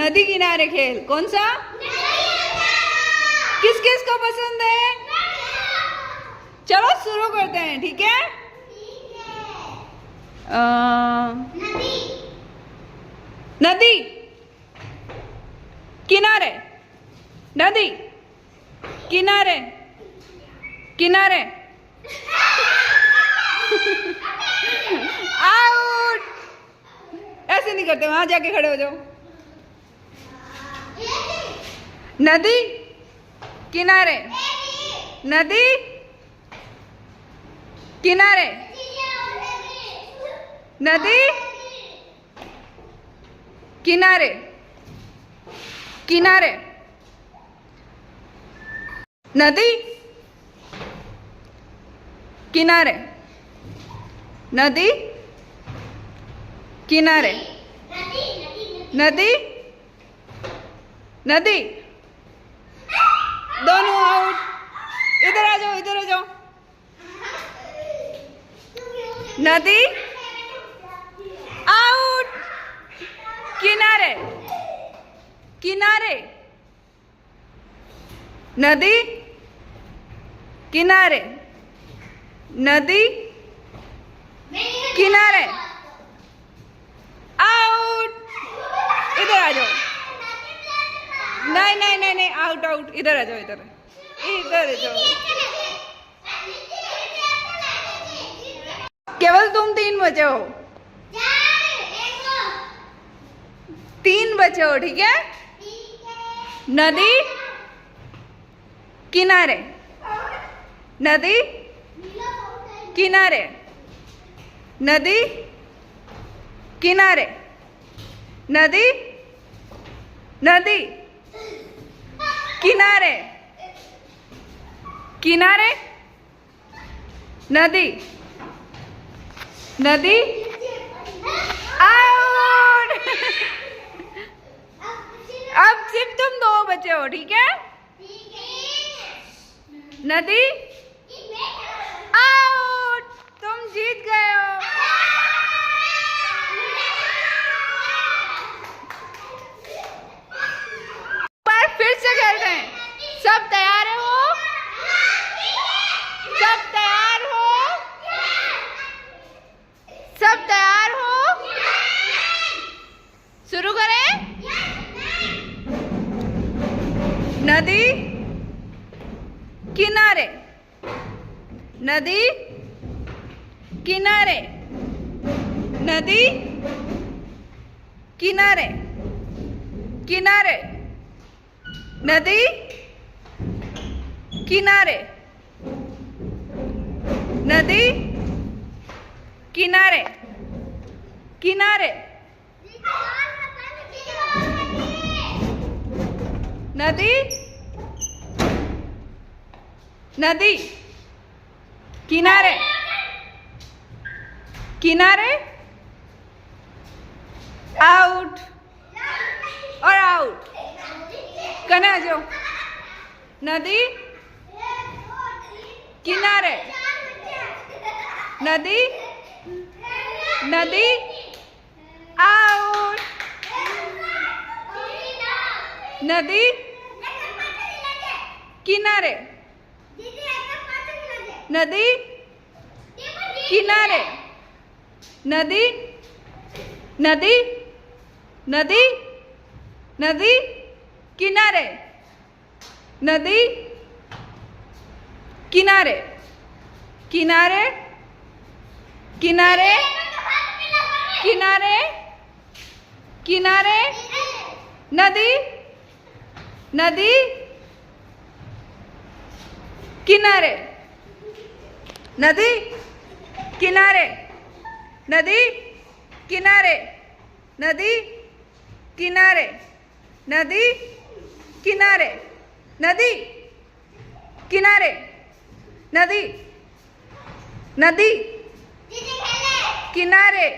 नदी किनारे खेल कौन सा? किस किस को पसंद है? चलो शुरू करते हैं, ठीक है? नदी किनारे, नदी किनारे, किनारे। आउट। ऐसे नहीं करते, वहां जाके खड़े हो जाओ। नदी किनारे, नदी किनारे, नदी किनारे, किनारे, नदी किनारे, नदी किनारे, नदी, नदी। दोनों आउट। इधर आ जाओ, इधर आ जाओ। नदी आउट। किनारे, किनारे, नदी किनारे, नदी किनारे। आउट। इधर आ जाओ। नहीं नहीं नहीं नहीं, आउट आउट। इधर आ जाओ, इधर इधर आ जाओ। केवल तुम 3 बचे हो, 3 बचे हो, ठीक है? नदी किनारे, नदी किनारे, नदी किनारे, नदी, नदी किनारे, किनारे, नदी, नदी। आउट। अब सिर्फ तुम 2 बचे हो, ठीक है? नदी आउट। तुम जीत गए हो। पर फिर से खेलते हैं। सब तैयार हो? सब तैयार हो? सब तैयार हो? शुरू करें? नदी किनारे, नदी किनारे, नदी किनारे, किनारे, नदी किनारे, नदी किनारे, किनारे, नदी, नदी किनारे, किनारे। आउट और आउट। कने आ जाओ। नदी किनारे, नदी, नदी। आउट। नदी किनारे, नदी किनारे, नदी, नदी, नदी, नदी किनारे, नदी किनारे, किनारे, किनारे, किनारे, किनारे, नदी, नदी किनारे, नदी किनारे, नदी किनारे, नदी किनारे, नदी किनारे, नदी किनारे, नदी, नदी किनारे।